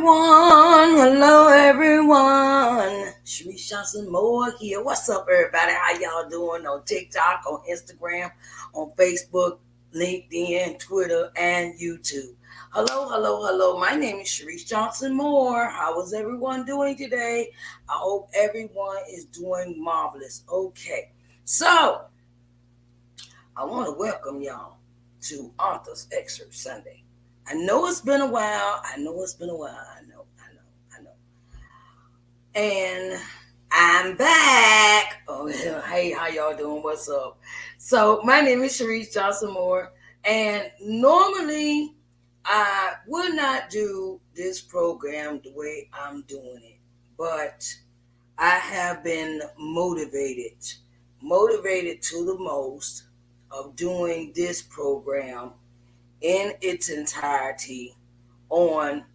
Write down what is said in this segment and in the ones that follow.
Hello everyone. Sharice Johnson Moore here. What's up, everybody? How y'all doing on TikTok, on Instagram, on Facebook, LinkedIn, Twitter, and YouTube? Hello. My name is Sharice Johnson Moore. How is everyone doing today? I hope everyone is doing marvelous. Okay, so I want to welcome y'all to Author's Excerpt Sunday. I know it's been a while. I know. And I'm back. Oh, hey, how y'all doing? What's up? So, my name is Sharice Johnson Moore, and normally I would not do this program the way I'm doing it, but I have been motivated to the most of doing this program in its entirety on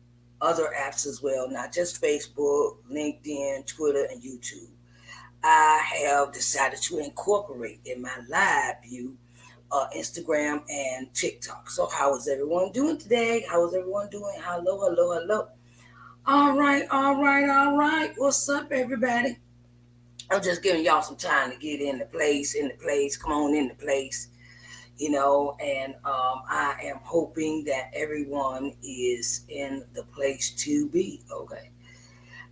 other apps as well, not just Facebook, LinkedIn, Twitter, and YouTube. I have decided to incorporate in my live view Instagram and TikTok. So how is everyone doing today? How is everyone doing? Hello. All right. What's up, everybody? I'm just giving y'all some time to get in the place. Come on in the place. And I am hoping that everyone is in the place to be. Okay.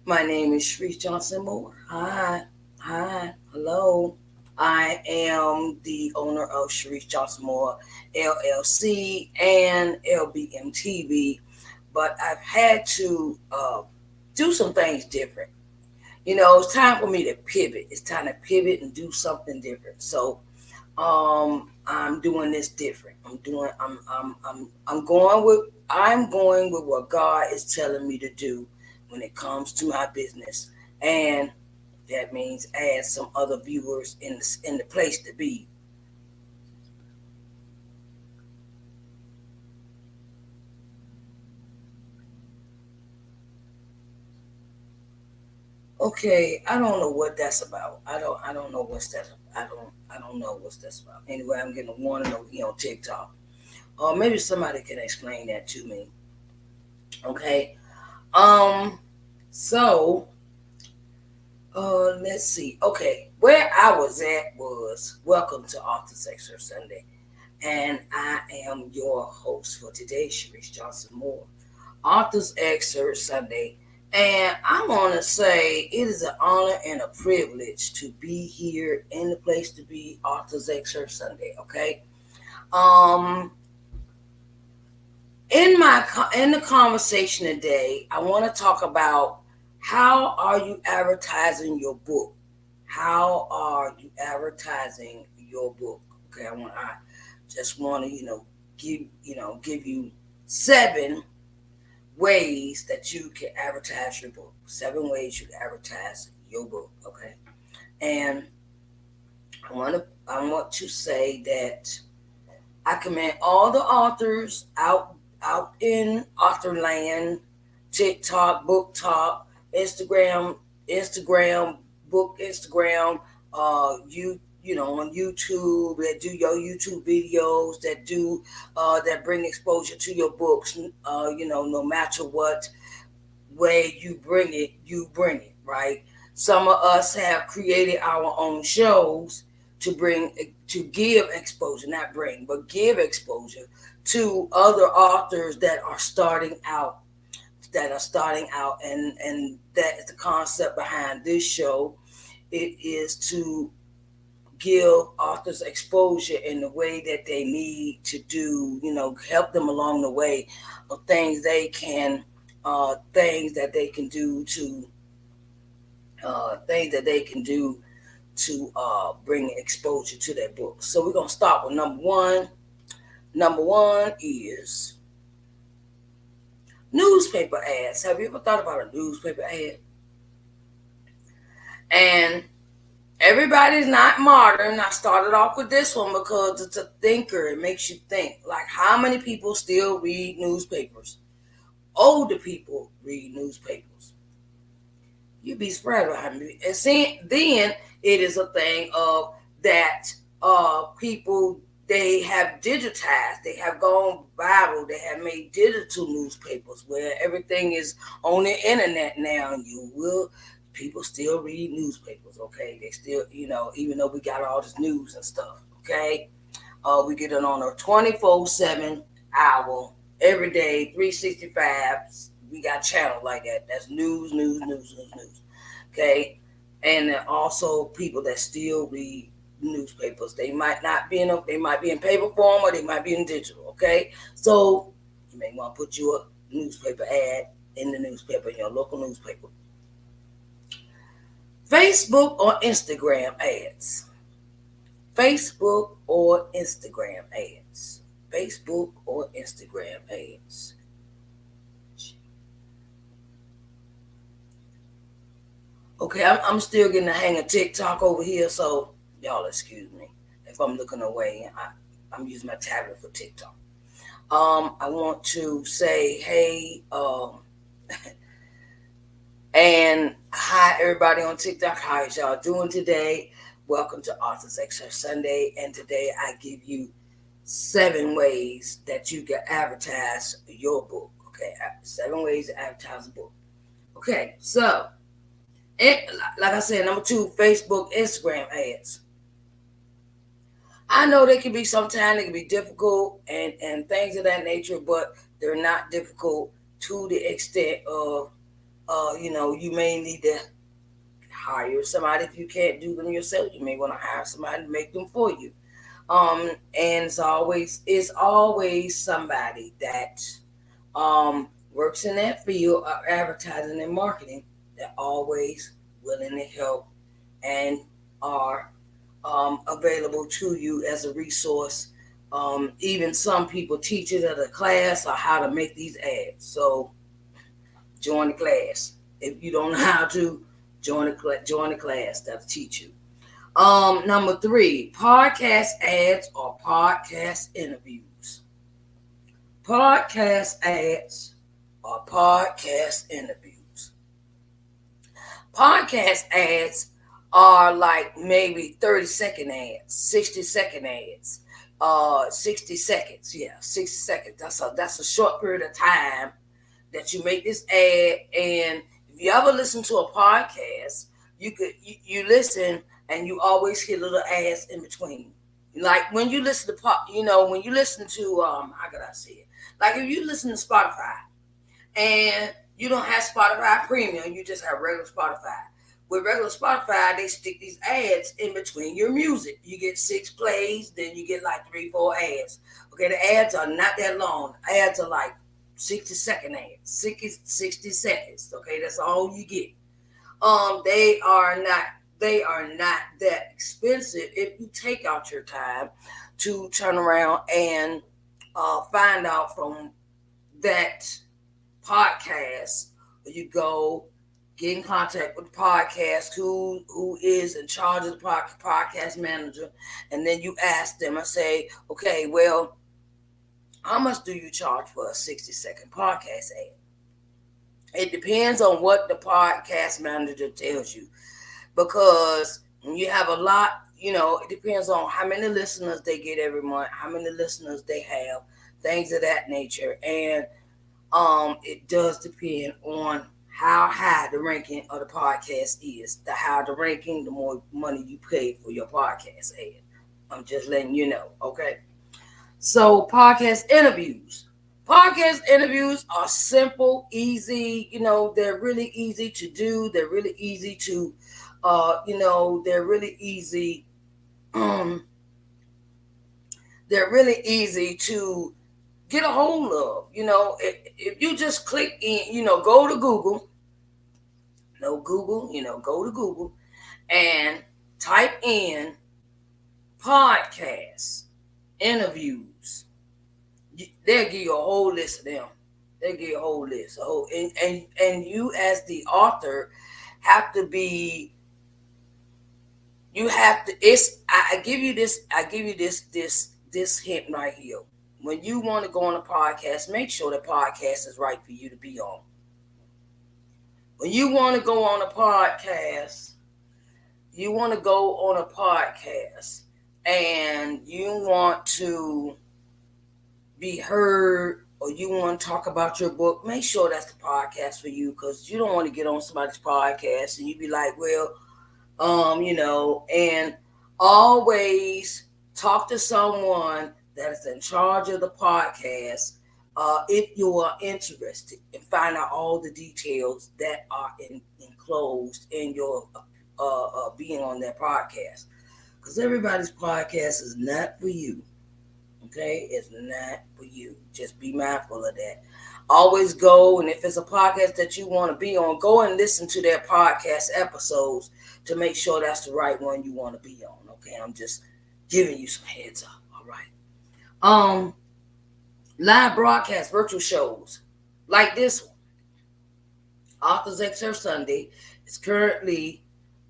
My name is Sharice Johnson Moore. Hi, hello. I am the owner of Sharice Johnson Moore LLC and LBM TV, but I've had to do some things different. It's time for me to pivot. It's time to pivot and do something different. So I'm doing this different. I'm going with what God is telling me to do when it comes to my business, and that means add some other viewers in the place to be. Okay, I don't know what that's about. I don't know what's that. I don't know what's that's about. Anyway, I'm getting a warning over here on TikTok. Or maybe somebody can explain that to me. Okay. Um. So, let's see. Okay, where I was at was welcome to Author's Excerpt Sunday, and I am your host for today, Sharice Johnson Moore. Author's Excerpt Sunday, and I want to say it is an honor and a privilege to be here in the place to be, Author's Excerpt Sunday. Okay. Um, in the conversation today, I want to talk about how are you advertising your book? How are you advertising your book? Okay, I just want to give you 7 ways that you can advertise your book. 7 ways you can advertise your book. Okay, and I want to say that I commend all the authors out in author land, TikTok, Book Talk, Instagram, Book Instagram, on YouTube, that do your YouTube videos, that bring exposure to your books. No matter what way you bring it, right? Some of us have created our own shows to give exposure, not bring, but give exposure to other authors that are starting out, and that is the concept behind this show. It is to give authors exposure in the way that they need to do, help them along the way of things that they can do to bring exposure to their books. So we're gonna start with number one. Number one is newspaper ads. Have you ever thought about a newspaper ad? And everybody's not modern. I started off with this one because it's a thinker. It makes you think. Like, how many people still read newspapers? Older people read newspapers. You'd be surprised behind me. And then it is a thing of that people they have digitized, they have gone viral, they have made digital newspapers where everything is on the internet now, and people still read newspapers, okay? They still, even though we got all this news and stuff, okay? We get it on a 24/7 hour, every day, 365. We got channels like that. That's news, news, news, news, news. Okay? And there are also people that still read newspapers. They might not be they might be in paper form or they might be in digital. Okay? So you may want to put your newspaper ad in the newspaper, in your local newspaper. Facebook or Instagram ads. Facebook or Instagram ads. Facebook or Instagram ads. Okay, I'm still getting the hang of TikTok over here, so y'all excuse me if I'm looking away. I'm using my tablet for TikTok. I want to say, hey, and hi everybody on TikTok. How is y'all doing today? Welcome to Author's Excerpt Sunday, and today I give you 7 ways that you can advertise your book. Okay, 7 ways to advertise a book. Okay, so like I said, number 2, Facebook, Instagram ads. I know they can be sometimes they can be difficult and things of that nature, but they're not difficult to the extent of you may need to hire somebody if you can't do them yourself. You may want to hire somebody to make them for you. And it's always somebody that works in that field of advertising and marketing. They're always willing to help and are available to you as a resource. Even some people teach it at a class or how to make these ads. So join the class. If you don't know how to, join the class. That'll teach you. Number 3, podcast ads or podcast interviews. Podcast ads or podcast interviews. Podcast ads are like maybe 30-second ads, 60-second ads, 60 seconds. Yeah, 60 seconds. That's a short period of time that you make this ad. And if you ever listen to a podcast, you listen and you always hear little ads in between. Like when you listen to when you listen to how could I say it? Like if you listen to Spotify and you don't have Spotify Premium, you just have regular Spotify. With regular Spotify, they stick these ads in between your music. You get 6 plays, then you get like 3, 4 ads. Okay, the ads are not that long. Ads are like 60-second ads, 60 seconds. Okay, that's all you get. They are not that expensive if you take out your time to turn around and find out from that podcast. You go get in contact with the podcast, who is in charge of the podcast manager, and then you ask them and say, okay, well, how much do you charge for a 60-second podcast ad? It depends on what the podcast manager tells you, because when you have a lot, it depends on how many listeners they get every month, how many listeners they have, things of that nature. And it does depend on how high the ranking of the podcast is. The higher the ranking, the more money you pay for your podcast ad. I'm just letting you know, okay? So podcast interviews. Podcast interviews are simple, easy. They're really easy to do. They're really easy to, they're really easy. They're really easy to get a hold of. If you just click in, go to Google. No Google, go to Google and type in podcasts, interviews. They'll give you a whole list of them. They'll give you a whole list. And you as the author have to be. You have to. I give you this hint right here. When you want to go on a podcast, make sure the podcast is right for you to be on. When you want to go on a podcast, and you want to be heard or you want to talk about your book, make sure that's the podcast for you, because you don't want to get on somebody's podcast and you be like, well, and always talk to someone that is in charge of the podcast if you are interested, and find out all the details that are enclosed in your being on that podcast. Because everybody's podcast is not for you. Okay, it's not for you. Just be mindful of that. Always go, and if it's a podcast that you want to be on, go and listen to their podcast episodes to make sure that's the right one you want to be on. Okay, I'm just giving you some heads up. All right. Live broadcast, virtual shows like this one, Authors Excerpt Sunday, is currently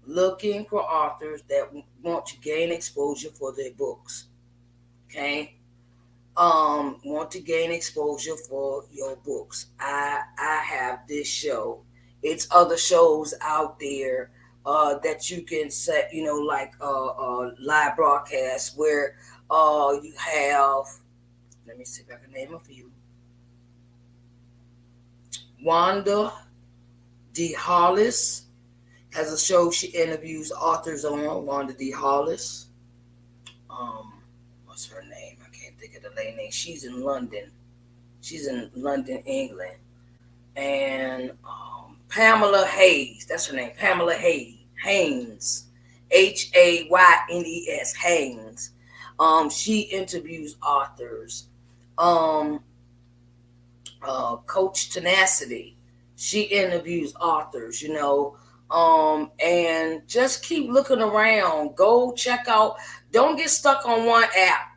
looking for authors that want to gain exposure for their books. Okay, want to gain exposure for your books. I have this show. It's other shows out there that you can set, like live broadcasts where you have. Let me see if I can name a few. Wanda D. Hollis has a show she interviews authors on. Wanda D. Hollis. What's her name? I can't think of the lady name. She's in London. She's in London, England. And Pamela Hayes. That's her name. Pamela Haynes. Haynes. Haynes. She interviews authors. Coach Tenacity. She interviews authors, and just keep looking around. Go check out. Don't get stuck on one app.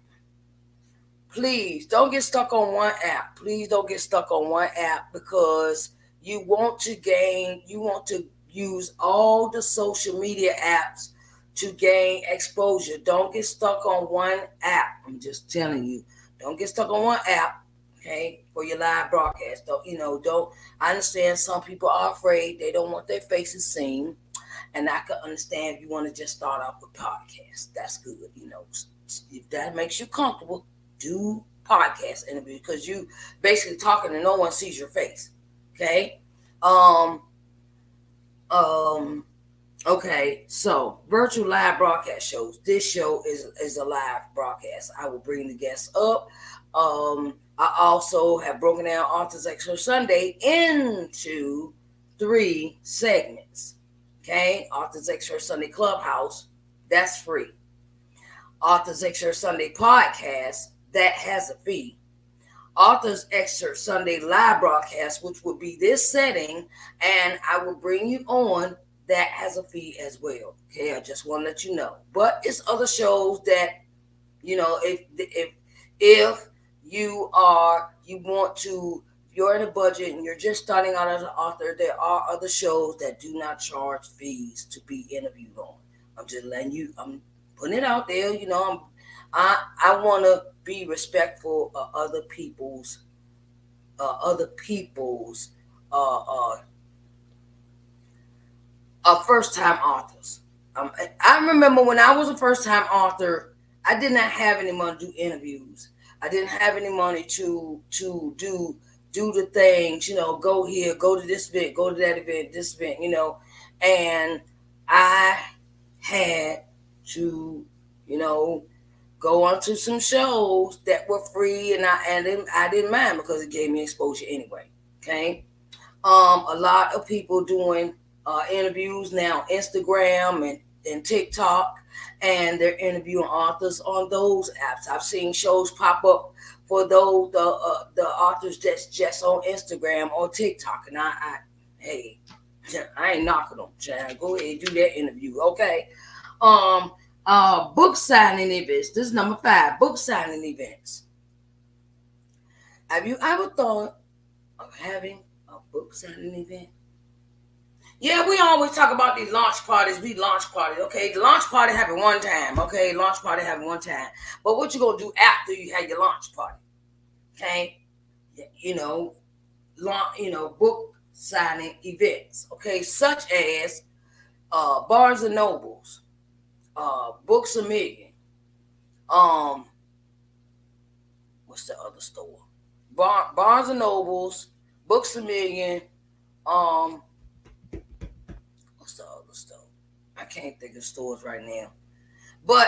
Please don't get stuck on one app. Please don't get stuck on one app, because you want to use all the social media apps to gain exposure. Don't get stuck on one app. I'm just telling you. Don't get stuck on one app. Okay, for your live broadcast. Don't. I understand some people are afraid. They don't want their faces seen, and I can understand if you want to just start off with podcasts. That's good. If that makes you comfortable, do podcast interview, because you basically talking and no one sees your face. Okay. Okay, so virtual live broadcast shows. This show is a live broadcast. I will bring the guests up. I also have broken down Authors Excerpt Sunday into 3 segments. Okay, Authors Excerpt Sunday Clubhouse, that's free. Authors Excerpt Sunday Podcast, that has a fee. Authors Excerpt Sunday Live Broadcast, which will be this setting, and I will bring you on, that has a fee as well. Okay, I just want to let you know. But it's other shows that, if you're in a budget and you're just starting out as an author, there are other shows that do not charge fees to be interviewed on. I'm just letting you. I'm putting it out there. I want to be respectful of other people's first-time authors. I remember when I was a first-time author, I did not have any money to do interviews. I didn't have any money to do the things, go here, go to this event, go to that event, this event, and I had to, go onto some shows that were free, and I didn't mind, because it gave me exposure anyway. Okay, a lot of people doing interviews now, Instagram and TikTok, and they're interviewing authors on those apps. I've seen shows pop up for those the authors that's just on Instagram or TikTok, and hey, I ain't knocking them, child. Go ahead and do that interview, okay? Book signing events. This is number 5. Book signing events. Have you ever thought of having a book signing event? Yeah, we always talk about these launch parties. Okay? The launch party happen one time, okay? Launch party happen one time. But what you gonna do after you have your launch party? Okay? Book signing events, okay? Such as Barnes and Nobles, Books A Million, Um, what's the other store? Barnes and Nobles, Books a Million. Um, what's the other store? I can't think of stores right now. But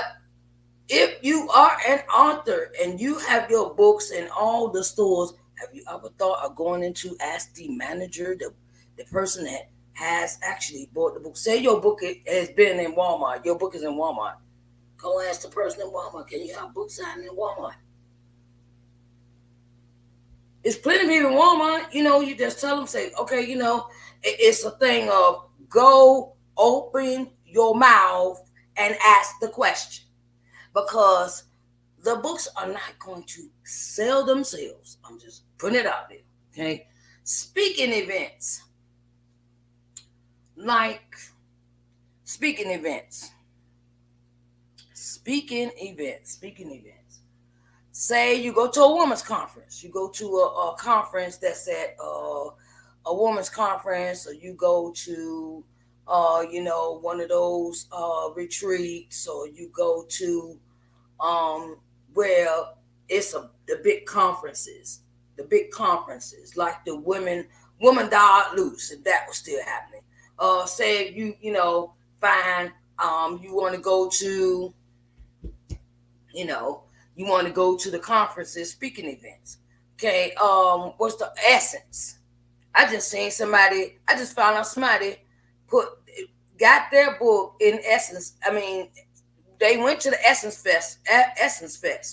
if you are an author and you have your books in all the stores, have you ever thought of going in to ask the manager, the person that has actually bought the book? Say your book has been in Walmart. Your book is in Walmart. Go ask the person in Walmart, can you have books signed in Walmart? It's plenty of people in Walmart, you just tell them, say, okay, it's a thing of go open your mouth and ask the question. Because the books are not going to sell themselves. I'm just putting it out there. Okay. Speaking events. Like speaking events. Speaking events. Say you go to a women's conference. You go to a conference that's at a women's conference, or you go to one of those retreats, or you go to where it's the big conferences, like the women died loose, if that was still happening. Say if find you want to go to, you want to go to the conferences, speaking events. Okay, what's the Essence? I just found out somebody got their book in Essence. I mean, they went to the Essence Fest,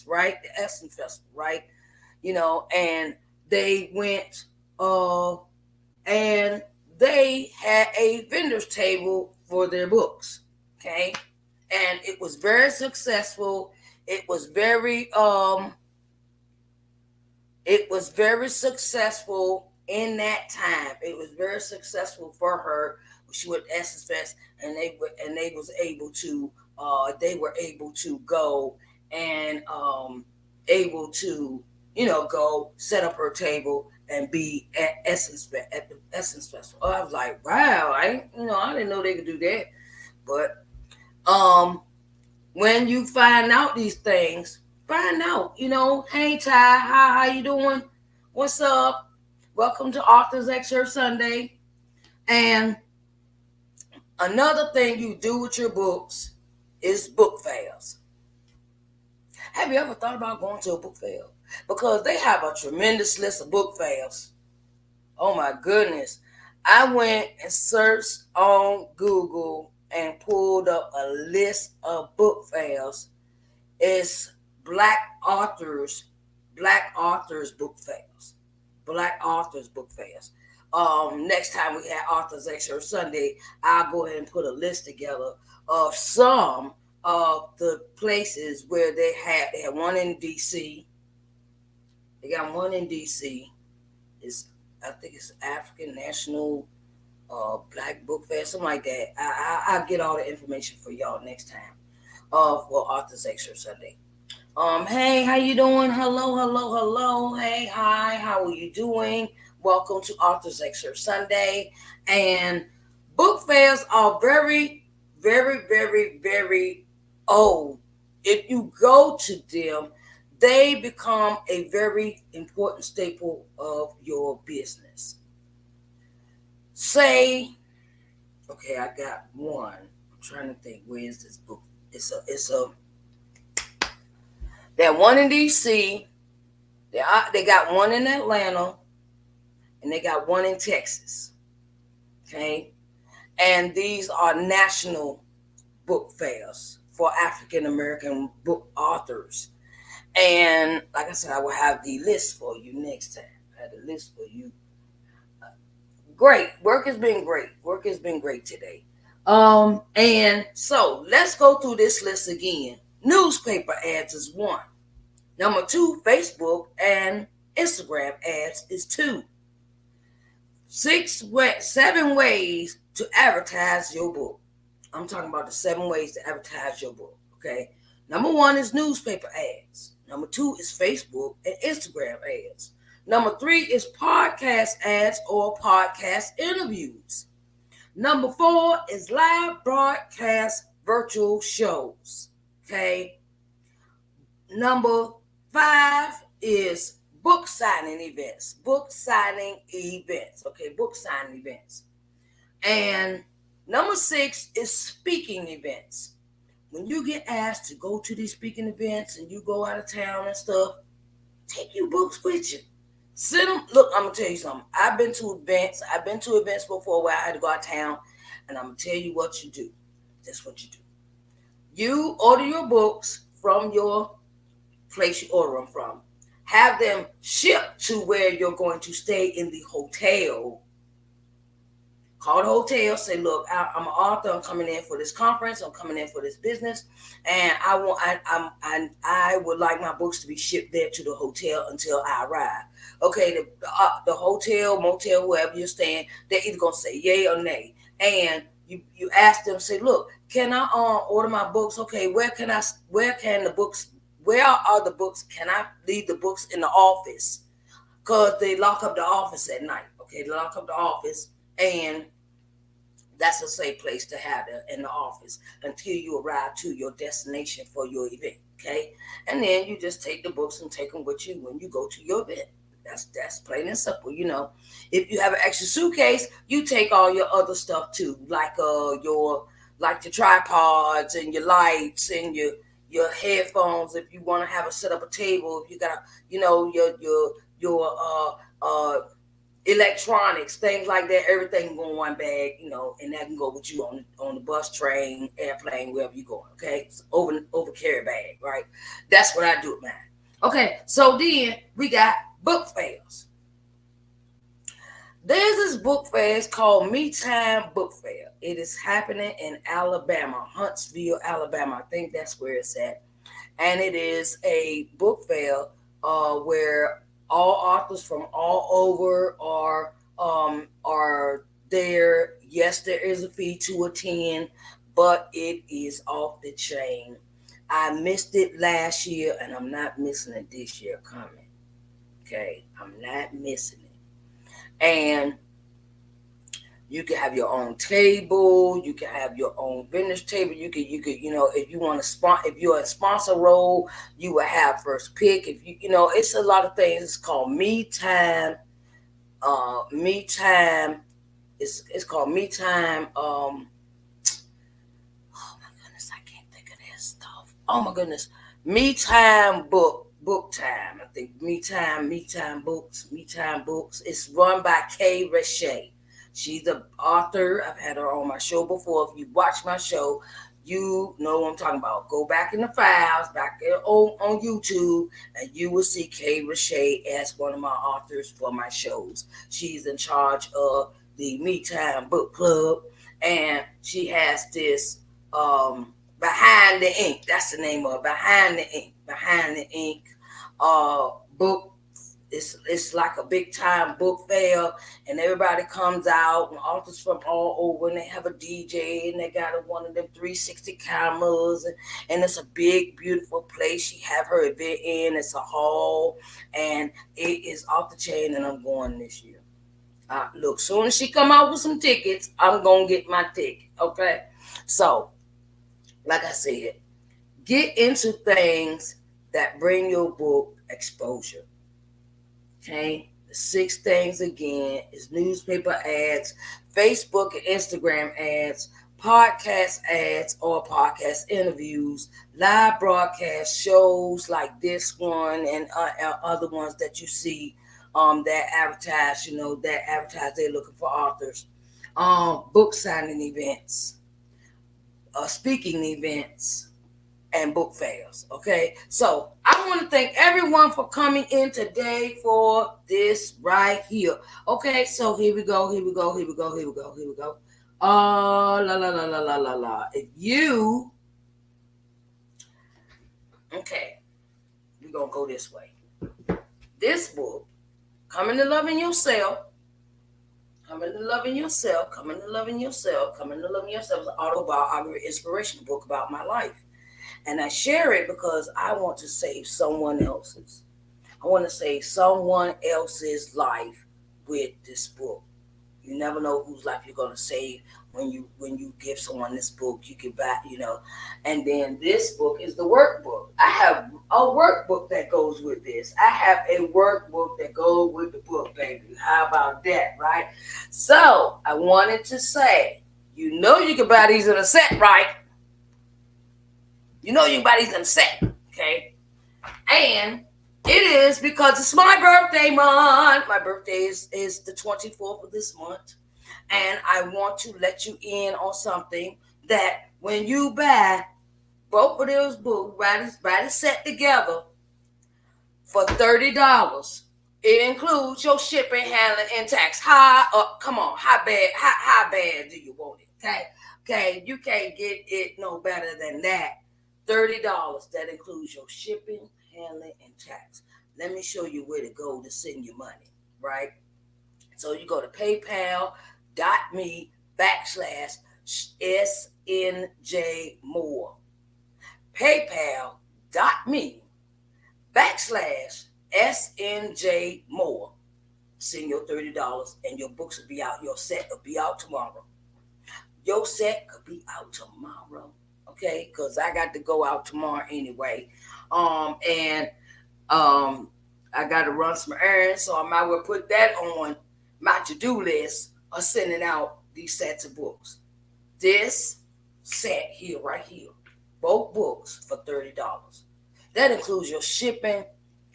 right? The Essence Festival, right? And they went, and they had a vendor's table for their books, okay? And it was very successful. It was very successful in that time. It was very successful for her. She went to Essence Fest, and they were able to go and able to go set up her table and be at the Essence Festival. I was like, wow, I didn't know they could do that. But when you find out these things, find out, hey Ty, how you doing? What's up? Welcome to Authors Excerpt Sunday. And another thing you do with your books is book fairs. Have you ever thought about going to a book fair? Because they have a tremendous list of book fairs. Oh my goodness. I went and searched on Google and pulled up a list of book fairs. It's Black authors book fairs. Next time we have Authors Excerpt Sunday, I'll go ahead and put a list together of some of the places where they had one in DC. They got one in DC. I think it's African National Black Book Fair, something like that. I'll get all the information for y'all next time for Authors Excerpt Sunday. Hey, how you doing? Hello. Hey, hi, how are you doing? Welcome to Authors Excerpt Sunday. And book fairs are very, very, very, very old. If you go to them, they become a very important staple of your business. Say, okay, I got one. I'm trying to think, where is this book? That one in DC. They got one in Atlanta, and they got one in Texas. Okay, and these are national book fairs for African American book authors. And like I said, I will have the list for you next time. I have the list for you. Great. Work has been great today. And so let's go through this list again. Newspaper ads is 1. Number 2, Facebook and Instagram ads is 2. 7 ways to advertise your book. I'm talking about the 7 ways to advertise your book. Okay. Number 1 is newspaper ads. Number 2 is Facebook and Instagram ads. Number 3 is podcast ads or podcast interviews. Number 4 is live broadcast virtual shows. Okay. Number 5 is book signing events. Book signing events. Okay, book signing events. And number 6 is speaking events. When you get asked to go to these speaking events and you go out of town and stuff, take your books with you. Sit them. Look, I'm gonna tell you something. I've been to events. I've been to events before where I had to go out of town, and I'm gonna tell you what you do. That's what you do. You order your books from your place you order them from. Have them shipped to where you're going to stay in the hotel. Call the hotel, say, look, I'm an author. I'm coming in for this conference. I'm coming in for this business, and I would like my books to be shipped there to the hotel until I arrive. Okay, the hotel, motel, wherever you're staying, they're either gonna say yay or nay, and you ask them, say, look, can I order my books? Okay, where can the books? Where are the books? Can I leave the books in the office? Cause they lock up the office at night. Okay, they lock up the office, and that's a safe place to have it in the office until you arrive to your destination for your event. Okay, and then you just take the books and take them with you when you go to your event. That's plain and simple. If you have an extra suitcase, you take all your other stuff too, like your tripods and your lights and your headphones. If you want to have set up a table, if you got your electronics, things like that, everything go in one bag, and that can go with you on the bus, train, airplane, wherever you're going. Okay, it's over carry bag, right? That's what I do with mine. Okay, so then we got book fairs. There's this book fair. It's called Me Time Book Fair. It is happening in Alabama, Huntsville, Alabama. I think that's where it's at. And it is a book fair where all authors from all over are there. Yes, there is a fee to attend, but it is off the chain. I missed it last year, and I'm not missing it this year coming. Okay, I'm not missing it. And you can have your own table. You can have your own vendor's table. You could, if you want to if you're a sponsor role, you will have first pick. If it's a lot of things. It's called Me Time. Me Time. It's called Me Time. Oh my goodness, I can't think of this stuff. Oh my goodness, Me Time book time. I think Me Time Books. It's run by Kay Rashay. She's the author. I've had her on my show before. If you watch my show, you know what I'm talking about. Go back in the files, back on YouTube, and you will see Kay Rashay as one of my authors for my shows. She's in charge of the Me Time Book Club, and she has this Behind the Ink. That's the name of it. Behind the Ink. Behind the Ink book. It's like a big time book fair, and everybody comes out, and authors from all over, and they have a DJ, and they got one of them 360 cameras, and it's a big, beautiful place. She have her event in. It's a hall, and it is off the chain, and I'm going this year. Look, soon as she come out with some tickets, I'm gonna get my ticket. Okay, so like I said, get into things that bring your book exposure. Okay, the 6 things again is newspaper ads, Facebook and Instagram ads, podcast ads or podcast interviews, live broadcast shows like this one and other ones that you see that advertise, they're looking for authors, book signing events, speaking events, and book fairs. Okay, so I want to thank everyone for coming in today for this right here. Okay, so here we go. La la la la la la la. If you okay, we're gonna go this way. This book, Coming to Loving Yourself. Coming to Loving Yourself, is an autobiography, inspirational book about my life. And I share it because I want to save someone else's. I want to save someone else's life with this book. You never know whose life you're gonna save when you give someone this book. You can buy, and then this book is the workbook. I have a workbook that goes with this. I have a workbook that goes with the book, baby. How about that, right? So I wanted to say, you can buy these in a set, right? You know you can buy these in a set, okay? And it is because it's my birthday month. My birthday is the 24th of this month. And I want to let you in on something that when you buy both of those books, write a set together for $30. It includes your shipping, handling, and tax. Come on, how bad do you want it? Okay, you can't get it no better than that. $30. That includes your shipping, handling, and tax. Let me show you where to go to send your money, right? So you go to paypal.me/SNJ Moore. PayPal.me/SNJ Moore. Send your $30 and your books will be out. Your set will be out tomorrow. Your set could be out tomorrow. Okay, because I got to go out tomorrow anyway. And I got to run some errands, so I might well put that on my to-do list of sending out these sets of books. This set here, right here, both books for $30. That includes your shipping,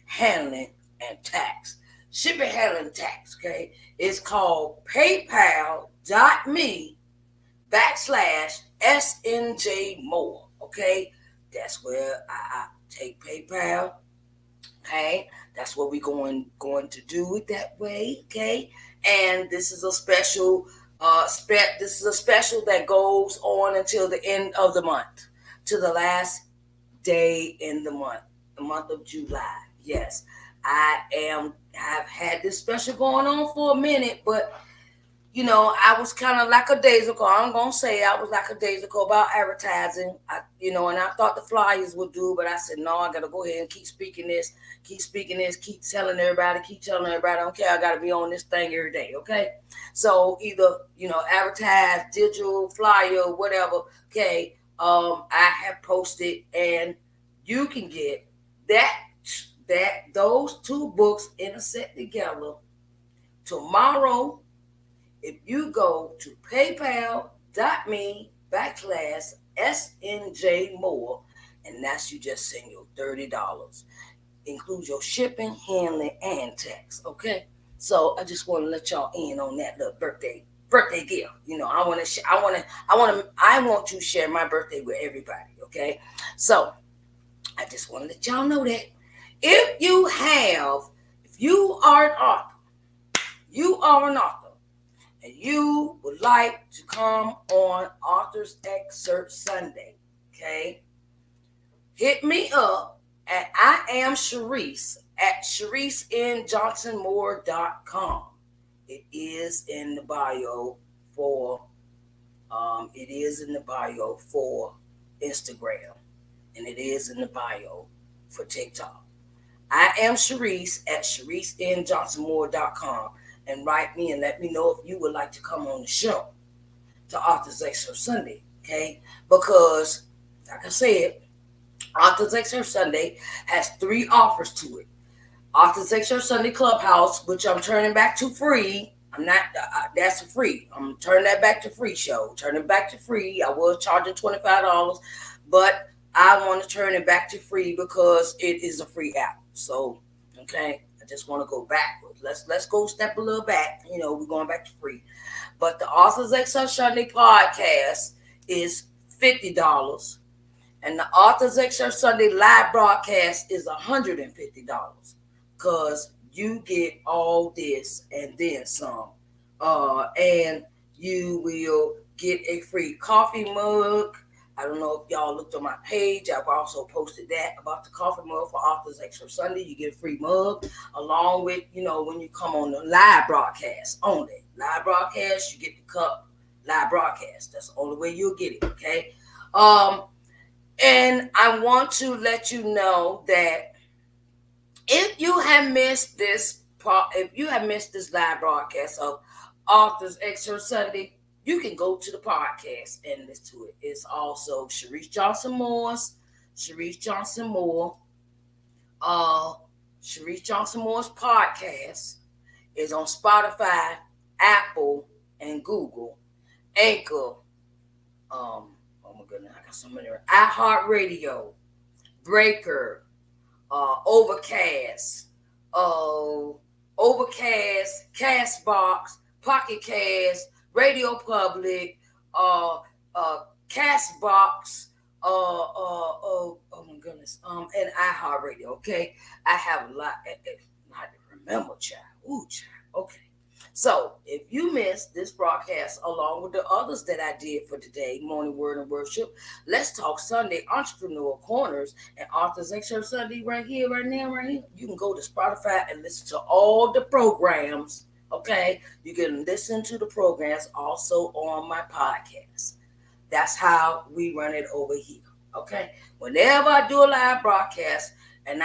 handling, and tax. Shipping, handling, and tax, okay? It's called paypal.me/SNJ Moore, okay? That's where I take PayPal. Okay, that's what we're going to do it that way. Okay, and this is a special this is a special that goes on until the end of the month, to the last day in the month of July. Yes, I've had this special going on for a minute, but I was kind of lackadaisical. I'm going to say I was lackadaisical about advertising, and I thought the flyers would do, but I said, no, I got to go ahead and keep speaking this, keep telling everybody, I don't care. I got to be on this thing every day, okay? So either, advertise, digital, flyer, whatever, okay? I have posted, and you can get those two books in a set together tomorrow if you go to paypal.me/SNJ Moore, and that's you just send your $30. Includes your shipping, handling, and tax. Okay, so I just want to let y'all in on that little birthday gift. I want to share my birthday with everybody. Okay, so I just want to let y'all know that if you are an author, and you would like to come on Author's Excerpt Sunday, okay, hit me up at I am Sharice at ShariceNJohnsonMoore.com. It is in the bio for Instagram, and it is in the bio for TikTok. I am Sharice at ShariceNJohnsonMoore.com. And write me and let me know if you would like to come on the show to Author's Excerpt Sunday, okay? Because, like I said, Author's Excerpt Sunday has 3 offers to it. Author's Excerpt Sunday Clubhouse, which I'm turning back to free. That's free. I'm turning that back to free show. Turning back to free. I was charging $25, but I want to turn it back to free because it is a free app. So, okay. I just want to go backwards. Let's go step a little back. We're going back to free. But the Author's Excerpt Sunday podcast is $50. And the Author's Excerpt Sunday live broadcast is $150. Because you get all this and then some. And you will get a free coffee mug. I don't know if y'all looked on my page. I've also posted that about the coffee mug for Author's Excerpt Sunday. You get a free mug along with, when you come on the live broadcast only. Live broadcast, you get the cup. Live broadcast. That's the only way you'll get it, okay? And I want to let you know that if you have missed this live broadcast of Authors Excerpt Sunday, you can go to the podcast and listen to it. It's also Sharice Johnson Moore's uh Sharice Johnson Moore's podcast is on Spotify, Apple, and Google, Anchor, oh my goodness, I got so many. iHeartRadio, Breaker, Overcast, Castbox, Pocket Cast, Radio Public, Castbox, oh my goodness, and iHeartRadio. Okay, I have a lot to remember, child. Ooh, child. Okay. So, if you missed this broadcast along with the others that I did for today, Morning Word and Worship, Let's Talk Sunday, Entrepreneur Corners, and Authors Excerpt Sunday right here, right now, right here, you can go to Spotify and listen to all the programs, okay? You can listen to the programs also on my podcast. That's how we run it over here, okay? Whenever I do a live broadcast, and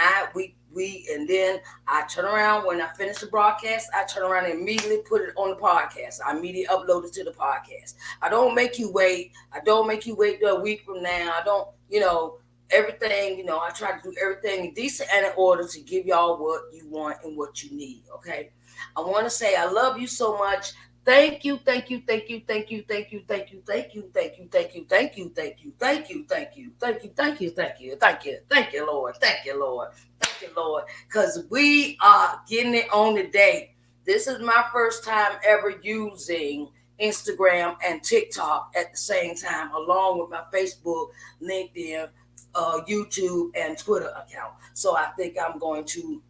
then I turn around when I finish the broadcast, I turn around and immediately put it on the podcast. I immediately upload it to the podcast. I don't make you wait. A week from now. I don't, everything, I try to do everything in decent and in order to give y'all what you want and what you need, okay? I want to say I love you so much. Thank you, thank you, thank you, thank you, thank you, thank you, thank you, thank you, thank you, thank you, thank you, thank you, thank you, thank you, thank you, thank you, thank you, thank you, Lord, thank you, Lord, thank you, Lord, because we are getting it on today. This is my first time ever using Instagram and TikTok at the same time, along with my Facebook, LinkedIn, YouTube, and Twitter account. So I think I'm going to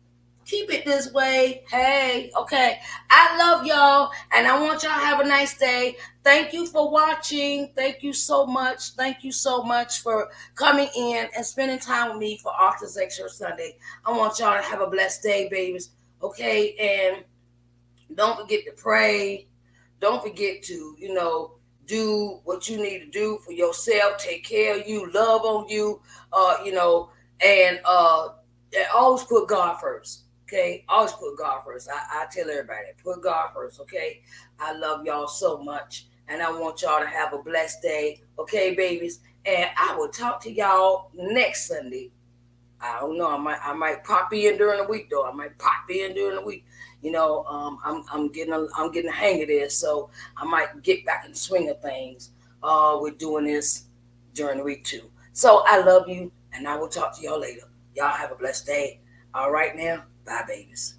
keep it this way. Hey, okay. I love y'all, and I want y'all to have a nice day. Thank you for watching. Thank you so much. Thank you so much for coming in and spending time with me for Authors Excerpt Sunday. I want y'all to have a blessed day, babies. Okay, and don't forget to pray. Don't forget to, do what you need to do for yourself. Take care of you. Love on you. And always put God first. Okay, always put God first. I tell everybody, put God first. Okay, I love y'all so much, and I want y'all to have a blessed day. Okay, babies, and I will talk to y'all next Sunday. I don't know. I might pop in during the week though. I'm getting the hang of this, so I might get back in the swing of things. With doing this during the week too. So I love you, and I will talk to y'all later. Y'all have a blessed day. All right now. Bye, babies.